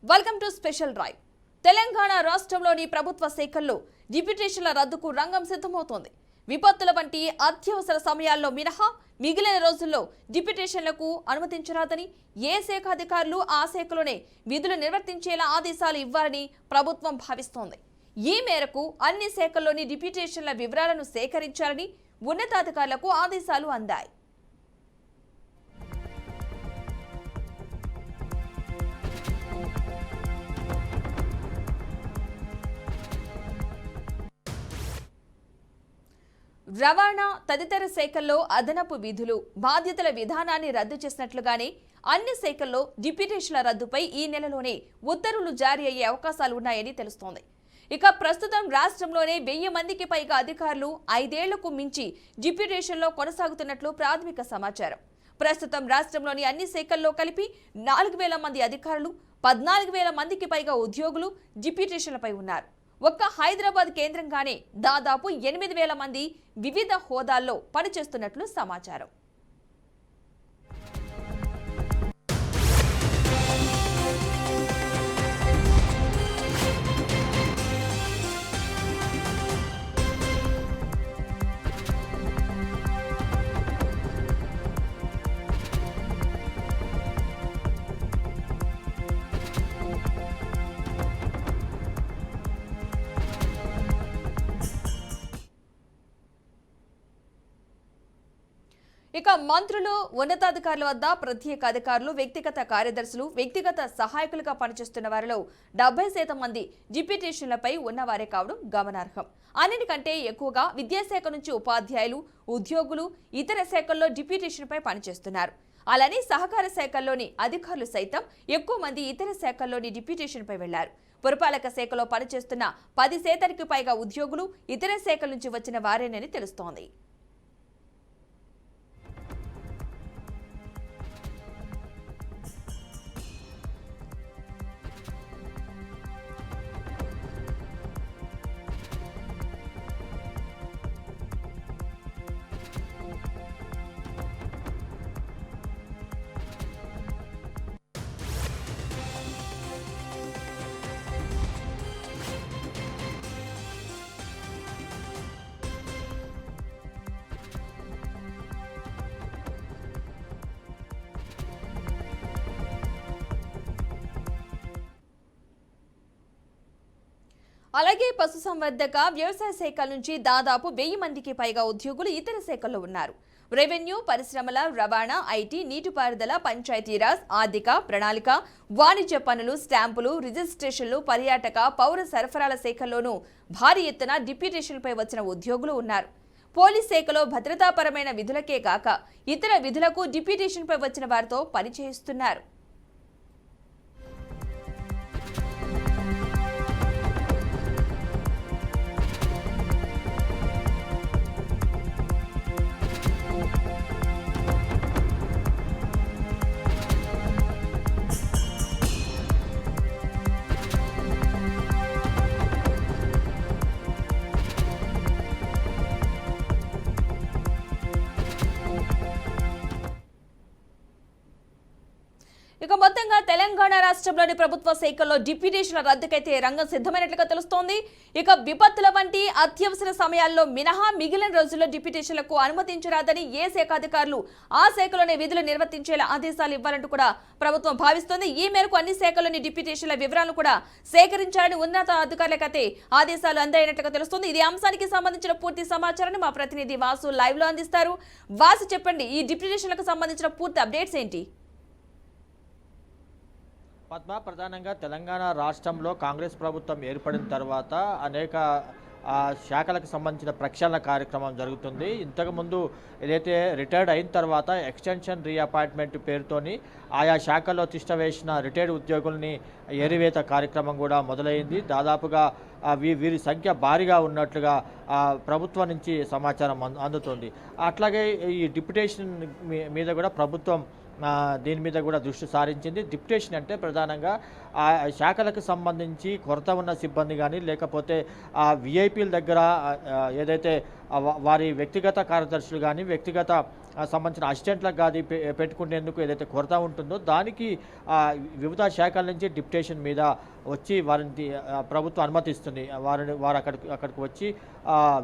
Welcome to special drive. Telangana రాష్ట్రంలోని ప్రభుత్వ శాఖల్లో డిప్యూటేషన్ల రద్దుకు రంగం సిద్ధమవుతోంది. విపత్తుల వంటి అత్యవసర సమయాల్లో మినహా మిగిలిన రోజుల్లో డిప్యూటేషన్లకు అనుమతించరాదని, ఏ శాఖ అధికారులు ఆ శాఖలోనే విధులు నిర్వర్తించేలా ఆదేశాలు ఇవ్వాలని ప్రభుత్వం భావిస్తోంది. ఈ మేరకు అన్ని శాఖల్లోని డిప్యూటేషన్ల వివరాలను సేకరించాలని ఉన్నతాధికారులకు ఆదేశాలు అందాయి. రవాణా తదితర శాఖల్లో అదనపు విధులు, బాధ్యతల విధానాన్ని రద్దు చేసినట్లుగానే అన్ని శాఖల్లో డిప్యూటేషన్ల రద్దుపై ఈ నెలలోనే ఉత్తర్వులు జారీ అయ్యే అవకాశాలు ఉన్నాయని తెలుస్తోంది. ఇక ప్రస్తుతం రాష్ట్రంలోనే 1000 మందికి పైగా అధికారులు 5 ఏళ్లకు మించి డిప్యూటేషన్లో కొనసాగుతున్నట్లు ప్రాథమిక సమాచారం. ప్రస్తుతం రాష్ట్రంలోని అన్ని శాఖల్లో కలిపి 4000 మంది అధికారులు, 14000 మందికి పైగా ఉద్యోగులు డిప్యూటేషన్లపై ఉన్నారు. ఒక్క హైదరాబాద్ కేంద్రంగానే దాదాపు 8000 మంది వివిధ హోదాల్లో పనిచేస్తున్నట్లు సమాచారం. ఇక మంత్రులు, ఉన్నతాధికారుల వద్ద ప్రత్యేక అధికారులు, వ్యక్తిగత కార్యదర్శులు, వ్యక్తిగత సహాయకులుగా పనిచేస్తున్న వారిలో 70% మంది డిప్యూటేషన్లపై ఉన్నవారే కావడం గమనార్హం. అన్నిటికంటే ఎక్కువగా విద్యాశాఖ నుంచి ఉపాధ్యాయులు, ఉద్యోగులు ఇతర శాఖల్లో డిప్యూటేషన్పై పనిచేస్తున్నారు. అలానే సహకార శాఖల్లోని అధికారులు సైతం ఎక్కువ మంది ఇతర శాఖల్లోని డిప్యూటేషన్పై వెళ్లారు. పురపాలక శాఖలో పనిచేస్తున్న 10% పైగా ఉద్యోగులు ఇతర శాఖల నుంచి వచ్చిన వారేనని తెలుస్తోంది. అలాగే పశుసంవర్ధక, వ్యవసాయ శాఖల నుంచి దాదాపు 1000 మందికి పైగా ఉద్యోగులు ఇతర శాఖల్లో ఉన్నారు. రెవెన్యూ, పరిశ్రమల, రవాణా, ఐటీ, నీటిపారుదల, పంచాయతీరాజ్, ఆర్థిక, ప్రణాళిక, వాణిజ్య పనులు, స్టాంపులు, రిజిస్ట్రేషన్లు, పర్యాటక, పౌర సరఫరాల శాఖల్లోనూ భారీ ఎత్తున డిప్యూటేషన్పై వచ్చిన ఉద్యోగులు ఉన్నారు. పోలీస్ శాఖలో భద్రతాపరమైన విధులకే కాక ఇతర విధులకు డిప్యూటేషన్పై వచ్చిన వారితో పనిచేయిస్తున్నారు. ఇక మొత్తంగా తెలంగాణ రాష్ట్రంలోని ప్రభుత్వ శాఖల్లో డిప్యూటేషన్ల రద్దుకైతే రంగం సిద్ధమైనట్లుగా తెలుస్తోంది. ఇక విపత్తుల వంటి అత్యవసర సమయాల్లో మినహా మిగిలిన రోజుల్లో డిప్యూటేషన్లకు అనుమతించరాదని ఏ శాఖ అధికారులు ఆ శాఖలోనే విధులు నిర్వర్తించేలా ఆదేశాలు ఇవ్వాలంటూ కూడా ప్రభుత్వం భావిస్తోంది. ఈ మేరకు అన్ని శాఖల్లోని డిప్యూటేషన్ల వివరాలను కూడా సేకరించాలని ఉన్నత అధికారులకైతే ఆదేశాలు అందాయినట్లుగా తెలుస్తోంది. ఇది అంశానికి సంబంధించిన పూర్తి సమాచారాన్ని మా ప్రతినిధి వాసు లైవ్ లో అందిస్తారు. వాసు, చెప్పండి, ఈ డిప్యూటేషన్లకు సంబంధించిన పూర్తి అప్డేట్స్ ఏంటి? పద్మ, ప్రధానంగా తెలంగాణ రాష్ట్రంలో కాంగ్రెస్ ప్రభుత్వం ఏర్పడిన తర్వాత అనేక శాఖలకు సంబంధించిన ప్రక్షాళన కార్యక్రమం జరుగుతుంది. ఇంతకుముందు ఏదైతే రిటైర్డ్ అయిన తర్వాత ఎక్స్టెన్షన్ రీఅపాయింట్మెంట్ పేరుతోని ఆయా శాఖల్లో తిష్టవేసిన రిటైర్డ్ ఉద్యోగుల్ని ఏరివేత కార్యక్రమం కూడా మొదలైంది. దాదాపుగా వీరి సంఖ్య భారీగా ఉన్నట్లుగా ప్రభుత్వం నుంచి సమాచారం అందుతుంది. అట్లాగే ఈ డిప్యూటేషన్ మీద కూడా ప్రభుత్వం దీని మీద కూడా దృష్టి సారించింది. డిప్యూటేషన్ అంటే ప్రధానంగా ఆ శాఖలకు సంబంధించి కొరత ఉన్న సిబ్బంది కానీ లేకపోతే ఆ విఐపీల దగ్గర ఏదైతే వారి వ్యక్తిగత కార్యదర్శులు కానీ వ్యక్తిగత సంబంధించిన అసిస్టెంట్లకు కాదు పెట్టుకునేందుకు ఏదైతే కొరత ఉంటుందో దానికి వివిధ శాఖల నుంచి డిప్యుటేషన్ మీద వచ్చి వారిని ప్రభుత్వం అనుమతిస్తుంది. వారు అక్కడికి వచ్చి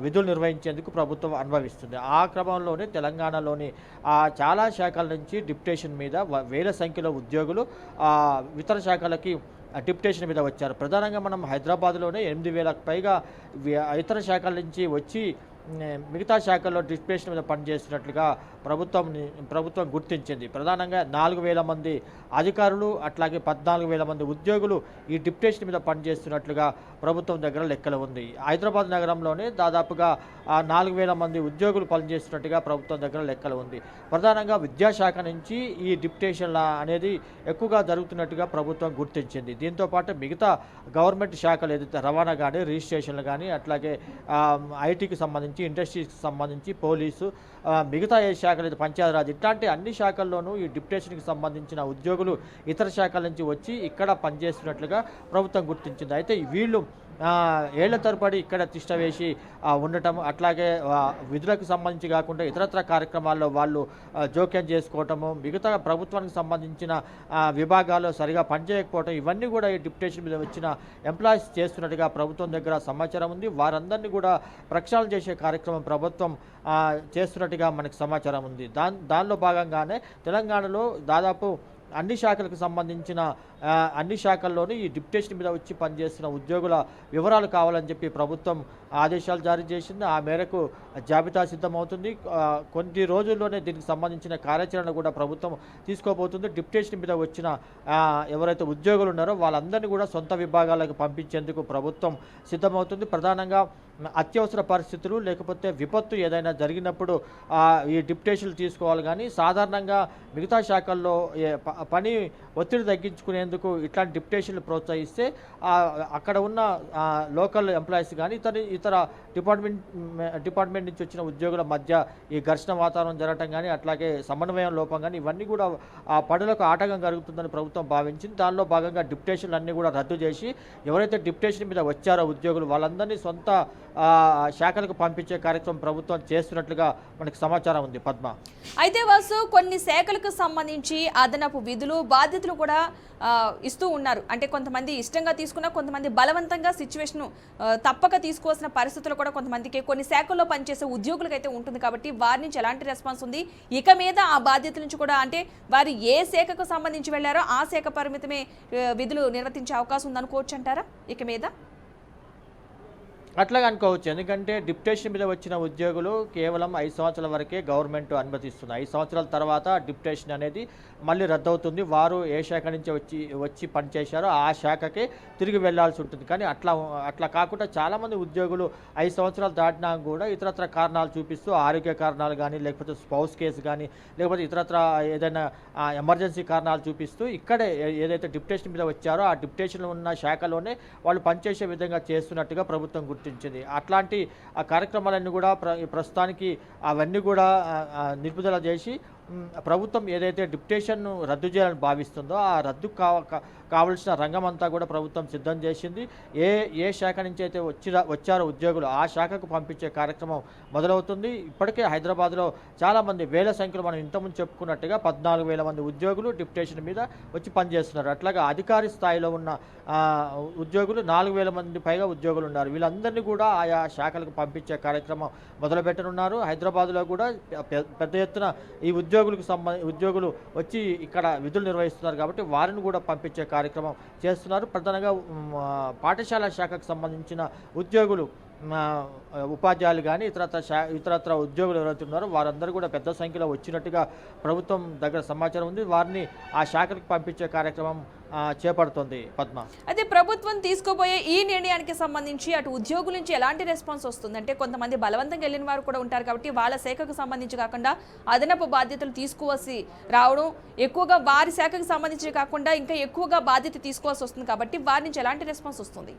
విధులు నిర్వహించేందుకు ప్రభుత్వం అనుభవిస్తుంది. ఆ క్రమంలోనే తెలంగాణలోని చాలా శాఖల నుంచి డిప్యుటేషన్ మీద వేల సంఖ్యలో ఉద్యోగులు ఇతర శాఖలకి డిప్యుటేషన్ మీద వచ్చారు. ప్రధానంగా మనం హైదరాబాద్లోనే 8,000కు పైగా ఇతర శాఖల నుంచి వచ్చి మిగతా శాఖల్లో డిప్యుటేషన్ మీద పనిచేస్తున్నట్లుగా ప్రభుత్వం గుర్తించింది. ప్రధానంగా 4,000 మంది అధికారులు అట్లాగే 14,000 మంది ఉద్యోగులు ఈ డిప్యుటేషన్ మీద పనిచేస్తున్నట్లుగా ప్రభుత్వం దగ్గర లెక్కలు ఉంది. హైదరాబాద్ నగరంలోనే దాదాపుగా 4,000 మంది ఉద్యోగులు పనిచేస్తున్నట్టుగా ప్రభుత్వం దగ్గర లెక్కలు ఉంది. ప్రధానంగా విద్యాశాఖ నుంచి ఈ డిప్యుటేషన్ల అనేది ఎక్కువగా జరుగుతున్నట్టుగా ప్రభుత్వం గుర్తించింది. దీంతోపాటు మిగతా గవర్నమెంట్ శాఖలు ఏదైతే రవాణా కానీ రిజిస్ట్రేషన్లు కానీ అట్లాగే ఐటీకి సంబంధించి ఇండస్ట్రీస్కి సంబంధించి పోలీసు మిగతా ఏ శాఖలు అయితే పంచాయతీరాజ్ ఇట్లాంటి అన్ని శాఖల్లోనూ ఈ డిప్యుటేషన్కి సంబంధించిన ఉద్యోగులు ఇతర శాఖల నుంచి వచ్చి ఇక్కడ పనిచేస్తున్నట్లుగా ప్రభుత్వం గుర్తించింది. అయితే వీళ్ళు ఏళ్ల తరబడి ఇక్కడ తిష్ట వేసి ఉండటం అట్లాగే విధులకు సంబంధించి కాకుండా ఇతరత్ర కార్యక్రమాల్లో వాళ్ళు జోక్యం చేసుకోవటము మిగతా ప్రభుత్వానికి సంబంధించిన విభాగాల్లో సరిగా పనిచేయకపోవటం ఇవన్నీ కూడా ఈ డిప్యుటేషన్ మీద వచ్చిన ఎంప్లాయీస్ చేస్తున్నట్టుగా ప్రభుత్వం దగ్గర సమాచారం ఉంది. వారందరినీ కూడా ప్రక్షాళన చేసే కార్యక్రమం ప్రభుత్వం చేస్తున్నట్టుగా మనకు సమాచారం ఉంది. దానిలో భాగంగానే తెలంగాణలో దాదాపు అన్ని శాఖలకు సంబంధించిన అన్ని శాఖల్లోనూ ఈ డిప్యుటేషన్ మీద వచ్చి పనిచేస్తున్న ఉద్యోగుల వివరాలు కావాలని చెప్పి ప్రభుత్వం ఆదేశాలు జారీ చేసింది. ఆ మేరకు జాబితా సిద్ధమవుతుంది. కొన్ని రోజుల్లోనే దీనికి సంబంధించిన కార్యాచరణ కూడా ప్రభుత్వం తీసుకోబోతుంది. డిప్యుటేషన్ మీద వచ్చిన ఎవరైతే ఉద్యోగులు ఉన్నారో వాళ్ళందరినీ కూడా సొంత విభాగాలకు పంపించేందుకు ప్రభుత్వం సిద్ధమవుతుంది. ప్రధానంగా అత్యవసర పరిస్థితులు లేకపోతే విపత్తు ఏదైనా జరిగినప్పుడు ఈ డిప్యుటేషన్లు తీసుకోవాలి. కానీ సాధారణంగా మిగతా శాఖల్లో పని ఒత్తిడి తగ్గించుకునేందుకు ఇట్లాంటి డిప్యుటేషన్లు ప్రోత్సహిస్తే అక్కడ ఉన్న లోకల్ ఎంప్లాయీస్ కానీ ఇతర డిపార్ట్మెంట్ నుంచి వచ్చిన ఉద్యోగుల మధ్య ఈ ఘర్షణ వాతావరణం జరగటం కానీ అట్లాగే సమన్వయం లోపం కానీ ఇవన్నీ కూడా ఆ పనులకు ఆటంకం కలుగుతుందని ప్రభుత్వం భావించింది. దానిలో భాగంగా డిప్యుటేషన్లు అన్నీ కూడా రద్దు చేసి ఎవరైతే డిప్యుటేషన్ మీద వచ్చారో ఉద్యోగులు వాళ్ళందరినీ సొంత శాఖలకు పంపించే కార్యక్రమం ప్రభుత్వం చేస్తున్నట్లుగా మనకు సమాచారం ఉంది. పద్మ, అయితే వాసు కొన్ని శాఖలకు సంబంధించి అదనపు విధులు బాధ్యతలు కూడా ఇస్తూ ఉన్నారు. అంటే కొంతమంది ఇష్టంగా తీసుకున్నా కొంతమంది బలవంతంగా సిచ్యువేషన్ తప్పక తీసుకోవాల్సిన పరిస్థితులు కూడా కొంతమందికి కొన్ని శాఖల్లో పనిచేసే ఉద్యోగులకు అయితే ఉంటుంది. కాబట్టి వారి నుంచి ఎలాంటి రెస్పాన్స్ ఉంది? ఇక మీద ఆ బాధ్యతల నుంచి కూడా అంటే వారు ఏ శాఖకు సంబంధించి వెళ్ళారో ఆ శాఖ పరిమితమే విధులు నిర్వర్తించే అవకాశం ఉందనుకోవచ్చు అంటారా ఇక మీద? అట్లాగా అనుకోవచ్చు. ఎందుకంటే డిప్యుటేషన్ మీద వచ్చిన ఉద్యోగులు కేవలం 5 సంవత్సరాల వరకే గవర్నమెంట్ అనుమతిస్తుంది. 5 సంవత్సరాల తర్వాత డిప్యుటేషన్ అనేది మళ్ళీ రద్దవుతుంది. వారు ఏ శాఖ నుంచి వచ్చి పనిచేశారో ఆ శాఖకే తిరిగి వెళ్లాల్సి ఉంటుంది. కానీ అట్లా కాకుండా చాలామంది ఉద్యోగులు 5 సంవత్సరాలు దాటినా కూడా ఇతరత్ర కారణాలు చూపిస్తూ ఆరోగ్య కారణాలు కానీ లేకపోతే స్పౌస్ కేసు కానీ లేకపోతే ఇతరత్ర ఏదైనా ఎమర్జెన్సీ కారణాలు చూపిస్తూ ఇక్కడే ఏదైతే డిప్యుటేషన్ మీద వచ్చారో ఆ డిప్యుటేషన్లో ఉన్న శాఖలోనే వాళ్ళు పనిచేసే విధంగా చేస్తున్నట్టుగా ప్రభుత్వం గుర్తించింది. అట్లాంటి కార్యక్రమాలన్నీ కూడా ప్రస్తుతానికి అవన్నీ కూడా నిలుపుదల చేసి ప్రభుత్వం ఏదైతే డిప్యుటేషన్ను రద్దు చేయాలని భావిస్తుందో ఆ రద్దు కావలసిన రంగమంతా కూడా ప్రభుత్వం సిద్ధం చేసింది. ఏ శాఖ నుంచి అయితే వచ్చారో ఉద్యోగులు ఆ శాఖకు పంపించే కార్యక్రమం మొదలవుతుంది. ఇప్పటికే హైదరాబాద్లో చాలామంది వేల సంఖ్యలో మనం ఇంతకుముందు చెప్పుకున్నట్టుగా 14,000 మంది ఉద్యోగులు డిప్యుటేషన్ మీద వచ్చి పనిచేస్తున్నారు. అట్లాగా అధికారి స్థాయిలో ఉన్న ఉద్యోగులు 4,000 మంది పైగా ఉద్యోగులు ఉన్నారు. వీళ్ళందరినీ కూడా ఆయా శాఖలకు పంపించే కార్యక్రమం మొదలుపెట్టనున్నారు. హైదరాబాద్లో కూడా పెద్ద ఎత్తున ఈ ఉద్యోగులు వచ్చి ఇక్కడ విధులు నిర్వహిస్తున్నారు. కాబట్టి వారిని కూడా పంపించే కార్యక్రమం చేస్తున్నారు. ప్రధానంగా పాఠశాల శాఖకు సంబంధించిన ఉద్యోగులు ఉపాధ్యాయులు కానీ ఇతరత్ర ఉద్యోగులు ఎవరైతే ఉన్నారో వారందరూ కూడా పెద్ద సంఖ్యలో వచ్చినట్టుగా ప్రభుత్వం దగ్గర సమాచారం ఉంది. వారిని ఆ శాఖలకు పంపించే కార్యక్రమం చేపడుతుంది. పద్మ, అయితే ప్రభుత్వం తీసుకోబోయే ఈ నిర్ణయానికి సంబంధించి అటు ఉద్యోగుల నుంచి ఎలాంటి రెస్పాన్స్ వస్తుంది? అంటే కొంతమంది బలవంతంగా వెళ్ళిన వారు కూడా ఉంటారు. కాబట్టి వాళ్ళ శాఖకు సంబంధించి కాకుండా అదనపు బాధ్యతలు తీసుకోవాల్సి రావడం ఎక్కువగా వారి శాఖకు సంబంధించి కాకుండా ఇంకా ఎక్కువగా బాధ్యత తీసుకోవాల్సి వస్తుంది. కాబట్టి వారి నుంచి ఎలాంటి రెస్పాన్స్ వస్తుంది?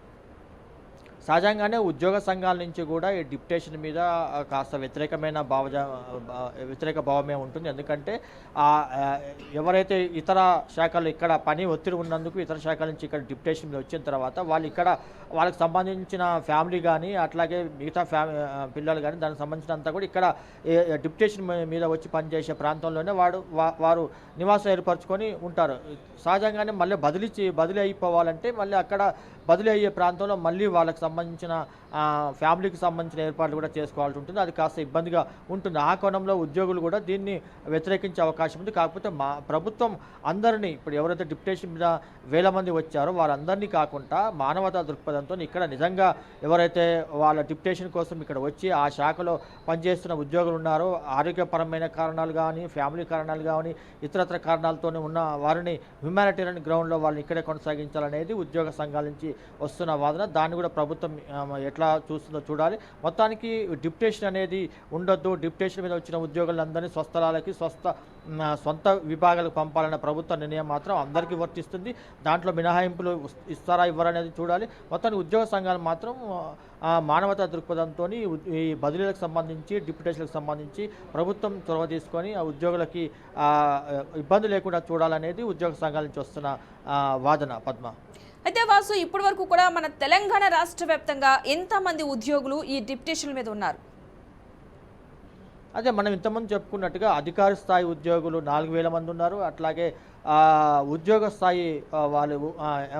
సహజంగానే ఉద్యోగ సంఘాల నుంచి కూడా ఈ డిప్యుటేషన్ మీద కాస్త వ్యతిరేక భావమే ఉంటుంది. ఎందుకంటే ఎవరైతే ఇతర శాఖలు ఇక్కడ పని ఒత్తిడి ఉన్నందుకు ఇతర శాఖల నుంచి ఇక్కడ డిప్యుటేషన్ మీద వచ్చిన తర్వాత వాళ్ళకి సంబంధించిన ఫ్యామిలీ కానీ అట్లాగే మిగతా పిల్లలు కానీ దానికి సంబంధించినంతా కూడా ఇక్కడ డిప్యుటేషన్ మీద వచ్చి పనిచేసే ప్రాంతంలోనే వారు నివాసం ఏర్పరచుకొని ఉంటారు. సహజంగానే మళ్ళీ బదిలీ అయిపోవాలంటే మళ్ళీ అక్కడ బదిలీ అయ్యే ప్రాంతంలో మళ్ళీ వాళ్ళకి సంబంధించిన ఫ్యామిలీకి సంబంధించిన ఏర్పాట్లు కూడా చేసుకోవాల్సి ఉంటుంది. అది కాస్త ఇబ్బందిగా ఉంటుంది. ఆ కోణంలో ఉద్యోగులు కూడా దీన్ని వ్యతిరేకించే అవకాశం ఉంది. కాకపోతే ప్రభుత్వం అందరినీ ఇప్పుడు ఎవరైతే డిప్యుటేషన్ మీద వేల మంది వచ్చారో వారందరినీ కాకుండా మానవతా దృక్పథంతో ఇక్కడ నిజంగా ఎవరైతే వాళ్ళ డిప్యుటేషన్ కోసం ఇక్కడ వచ్చి ఆ శాఖలో పనిచేస్తున్న ఉద్యోగులు ఉన్నారో ఆరోగ్యపరమైన కారణాలు కానీ ఫ్యామిలీ కారణాలు కానీ ఇతరత్ర కారణాలతోనే ఉన్న వారిని హ్యుమానిటేరియన్ గ్రౌండ్లో వాళ్ళని ఇక్కడే కొనసాగించాలనేది ఉద్యోగ సంఘాల నుంచి వస్తున్న వాదన. దాన్ని కూడా ప్రభుత్వం ఎట్లా చూస్తుందో చూడాలి. మొత్తానికి డిప్యుటేషన్ అనేది ఉండొద్దు, డిప్యుటేషన్ మీద వచ్చిన ఉద్యోగులందరినీ స్వస్థలాలకి సొంత విభాగాలకు పంపాలన్న ప్రభుత్వ నిర్ణయం మాత్రం అందరికీ వర్తిస్తుంది. దాంట్లో మినహాయింపులు ఇస్తారా ఇవ్వరనేది చూడాలి. మొత్తానికి ఉద్యోగ సంఘాలు మాత్రం మానవతా దృక్పథంతో ఈ బదిలీలకు సంబంధించి డిప్యుటేషన్లకు సంబంధించి ప్రభుత్వం చొరవ తీసుకొని ఆ ఉద్యోగులకి ఇబ్బంది లేకుండా చూడాలనేది ఉద్యోగ సంఘాల నుంచి వస్తున్న వాదన. పద్మ, అయితే వాసు, ఇప్పటి వరకు కూడా మన తెలంగాణ రాష్ట్ర వ్యాప్తంగా ఎంతమంది ఉద్యోగులు ఈ డిప్యుటేషన్ల మీద ఉన్నారు? అదే మనం ఇంతమంది చెప్పుకున్నట్టుగా అధికార స్థాయి ఉద్యోగులు 4,000 మంది ఉన్నారు. అట్లాగే ఉద్యోగ స్థాయి వాళ్ళు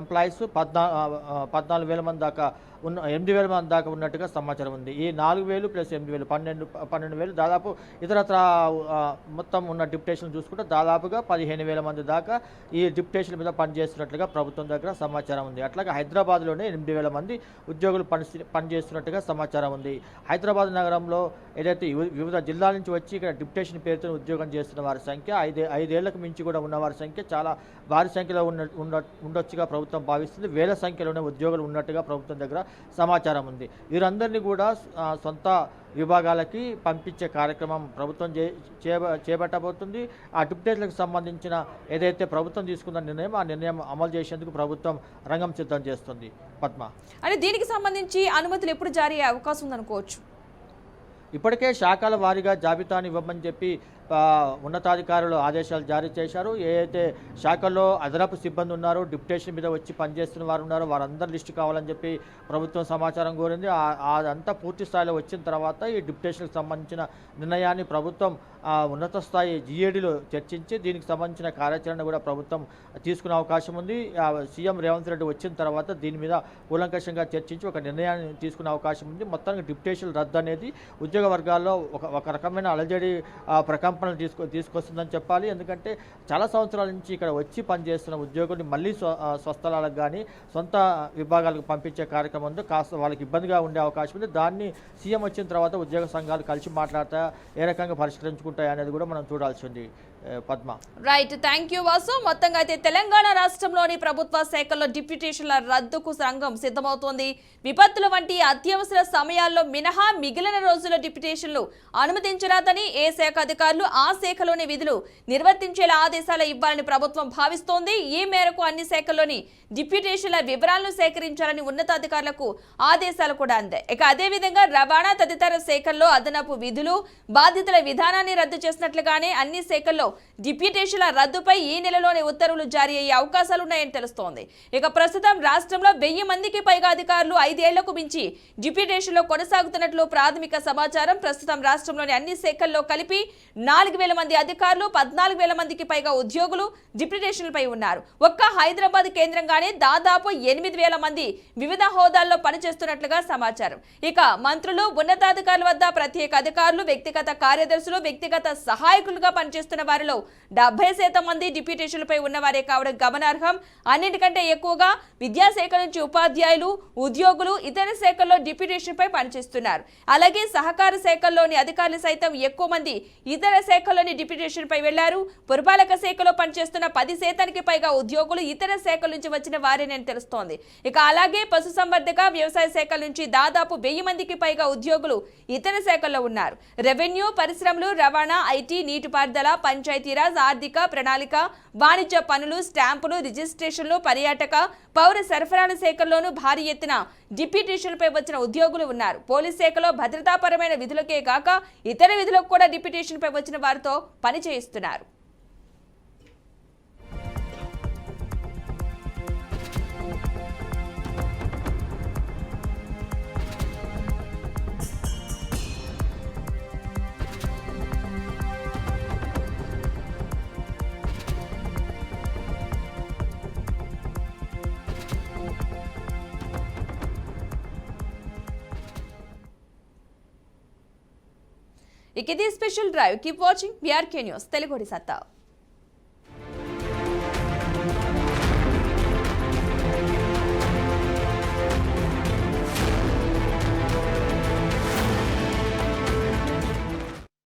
ఎంప్లాయీస్ 14,000 మంది దాకా 8,000 మంది దాకా ఉన్నట్టుగా సమాచారం ఉంది. ఈ 4,000 ప్లస్ 8,000 12,000 దాదాపు ఇతరత్ర మొత్తం ఉన్న డిప్యుటేషన్ చూసుకుంటే దాదాపుగా 15,000 మంది దాకా ఈ డిప్యుటేషన్ మీద పనిచేస్తున్నట్లుగా ప్రభుత్వం దగ్గర సమాచారం ఉంది. అట్లాగే హైదరాబాద్లోనే 8,000 మంది ఉద్యోగులు పనిచేస్తున్నట్టుగా సమాచారం ఉంది. హైదరాబాద్ నగరంలో ఏదైతే వివిధ జిల్లాల నుంచి వచ్చి ఇక్కడ డిప్యుటేషన్ పేరుతో ఉద్యోగం చేస్తున్న వారి సంఖ్య 5 ఏళ్లకు మించి కూడా ఉన్న వారి సంఖ్య చాలా భారీ సంఖ్యలో ఉండొచ్చుగా ప్రభుత్వం భావిస్తుంది. వేల సంఖ్యలోనే ఉద్యోగులు ఉన్నట్టుగా ప్రభుత్వం దగ్గర సమాచారం ఉంది. వీరందరినీ కూడా సొంత విభాగాలకి పంపించే కార్యక్రమం ప్రభుత్వం చేపట్టబోతుంది. ఆ డిప్యుటేషన్లకు సంబంధించిన ఏదైతే ప్రభుత్వం తీసుకున్న నిర్ణయం ఆ నిర్ణయం అమలు చేసేందుకు ప్రభుత్వం రంగం సిద్ధం చేస్తుంది. పద్మ, అంటే దీనికి సంబంధించి అనుమతులు ఎప్పుడు జారీ అయ్యే అవకాశం ఉందనుకోవచ్చు? ఇప్పటికే శాఖల వారీగా జాబితాను ఇవ్వమని చెప్పి ఉన్నతాధికారులు ఆదేశాలు జారీ చేశారు. ఏదైతే శాఖల్లో అదనపు సిబ్బంది ఉన్నారో డిప్యుటేషన్ మీద వచ్చి పనిచేస్తున్న వారు ఉన్నారో వారందరూ లిస్టు కావాలని చెప్పి ప్రభుత్వం సమాచారం కోరింది. అదంతా పూర్తి స్థాయిలో వచ్చిన తర్వాత ఈ డిప్యుటేషన్కి సంబంధించిన నిర్ణయాన్ని ప్రభుత్వం ఉన్నత స్థాయి GADలో చర్చించి దీనికి సంబంధించిన కార్యాచరణ కూడా ప్రభుత్వం తీసుకునే అవకాశం ఉంది. సీఎం రేవంత్ రెడ్డి వచ్చిన తర్వాత దీని మీద కూలంకషంగా చర్చించి ఒక నిర్ణయాన్ని తీసుకునే అవకాశం ఉంది. మొత్తానికి డిప్యుటేషన్ రద్దు అనేది ఉద్యోగ వర్గాల్లో ఒక రకమైన అలజడి ప్రకంపనలు తీసుకొస్తుందని చెప్పాలి. ఎందుకంటే చాలా సంవత్సరాల నుంచి ఇక్కడ వచ్చి పనిచేస్తున్న ఉద్యోగుల్ని మళ్ళీ స్వస్థలాలకు కానీ సొంత విభాగాలకు పంపించే కార్యక్రమం ఉంది. కాస్త వాళ్ళకి ఇబ్బందిగా ఉండే అవకాశం ఉంది. దాన్ని సీఎం వచ్చిన తర్వాత ఉద్యోగ సంఘాలు కలిసి మాట్లాడతా ఏ రకంగా పరిష్కరించుకుంటాయి అనేది కూడా మనం చూడాల్సి ఉంది. Padma, right, thank you Vasu. మొత్తంగా అయితే తెలంగాణ రాష్ట్రంలోని ప్రభుత్వ శాఖల్లో డిప్యుటేషన్ల రద్దుకు రంగం సిద్ధమవుతోంది. విపత్తుల వంటి అత్యవసర సమయాల్లో మినహా మిగిలిన రోజుల్లో డిప్యుటేషన్లు అనుమతించరాదని ఏ శాఖ అధికారులు ఆ శాఖలోని విధులు నిర్వర్తించేలా ఆదేశాలు ఇవ్వాలని ప్రభుత్వం భావిస్తోంది. ఈ మేరకు అన్ని శాఖల్లోని డిప్యుటేషన్ల వివరాలను సేకరించాలని ఉన్నతాధికారులకు ఆదేశాలు కూడా అందాయి. ఇక అదేవిధంగా రవాణా తదితర శాఖల్లో అదనపు విధులు బాధ్యతల విధానాన్ని రద్దు చేసినట్లుగానే అన్ని శాఖల్లో డిప్యుటేషన్ల రద్దుపై ఈ నెలలోనే ఉత్తర్వులు జారీ అయ్యే అవకాశాలున్నాయని తెలుస్తోంది. ఇక ప్రస్తుతం రాష్ట్రంలో 1000 మందికి పైగా అధికారులు 5 ఏళ్లకు మించి డిప్యుటేషన్లో కొనసాగుతున్నట్లు ప్రాథమిక సమాచారం. ప్రస్తుతం రాష్ట్రంలోని అన్ని శాఖల్లో కలిపి 4,000 మంది అధికారులు 14,000 మందికి పైగా ఉద్యోగులు డిప్యుటేషన్లపై ఉన్నారు. ఒక్క హైదరాబాద్ కేంద్రంగానే దాదాపు 8,000 మంది వివిధ హోదాల్లో పనిచేస్తున్నట్లుగా సమాచారం. ఇక మంత్రులు, ఉన్నతాధికారుల వద్ద ప్రత్యేక అధికారులు, వ్యక్తిగత కార్యదర్శులు, వ్యక్తిగత సహాయకులుగా పనిచేస్తున్న వారిలో 70% మంది డిప్యుటేషన్లపై ఉన్నవారే కావడం గమనార్హం. అన్నిటికంటే ఎక్కువగా విద్యాశాఖ నుంచి ఉపాధ్యాయులు, ఉద్యోగులు ఇతర శాఖల్లో డిప్యుటేషన్పై పనిచేస్తున్నారు. అలాగే సహకార శాఖల్లోని అధికారులు సైతం ఎక్కువ మంది ఇతర శాఖల్లోని డిప్యుటేషన్పై వెళ్లారు. పురపాలక శాఖలో పనిచేస్తున్న 10% పైగా ఉద్యోగులు ఇతర శాఖల నుంచి వచ్చిన వారేనని తెలుస్తోంది. ఇక అలాగే పశుసంవర్ధక, వ్యవసాయ శాఖల నుంచి దాదాపు 1000 మందికి పైగా ఉద్యోగులు ఇతర శాఖల్లో ఉన్నారు. రెవెన్యూ, పరిశ్రమలు, రవాణా, IT, నీటిపారుదల, పంచాయతీరాజ్, ఆర్థిక, ప్రణాళిక, వాణిజ్య పనులు, స్టాంపులు, రిజిస్ట్రేషన్లు, పర్యాటక, పౌర పౌర సరఫరాల శాఖల్లోనూ భారీ ఎత్తున డిప్యూటేషన్లపై వచ్చిన ఉద్యోగులు ఉన్నారు. పోలీస్ శాఖలో భద్రతాపరమైన విధులకే కాక ఇతర విధులకు కూడా డిప్యూటేషన్పై వచ్చిన వారితో పని చేయిస్తున్నారు. ఇక ఇది special drive. Keep watching BRK news తెలుగుడి సత్తా.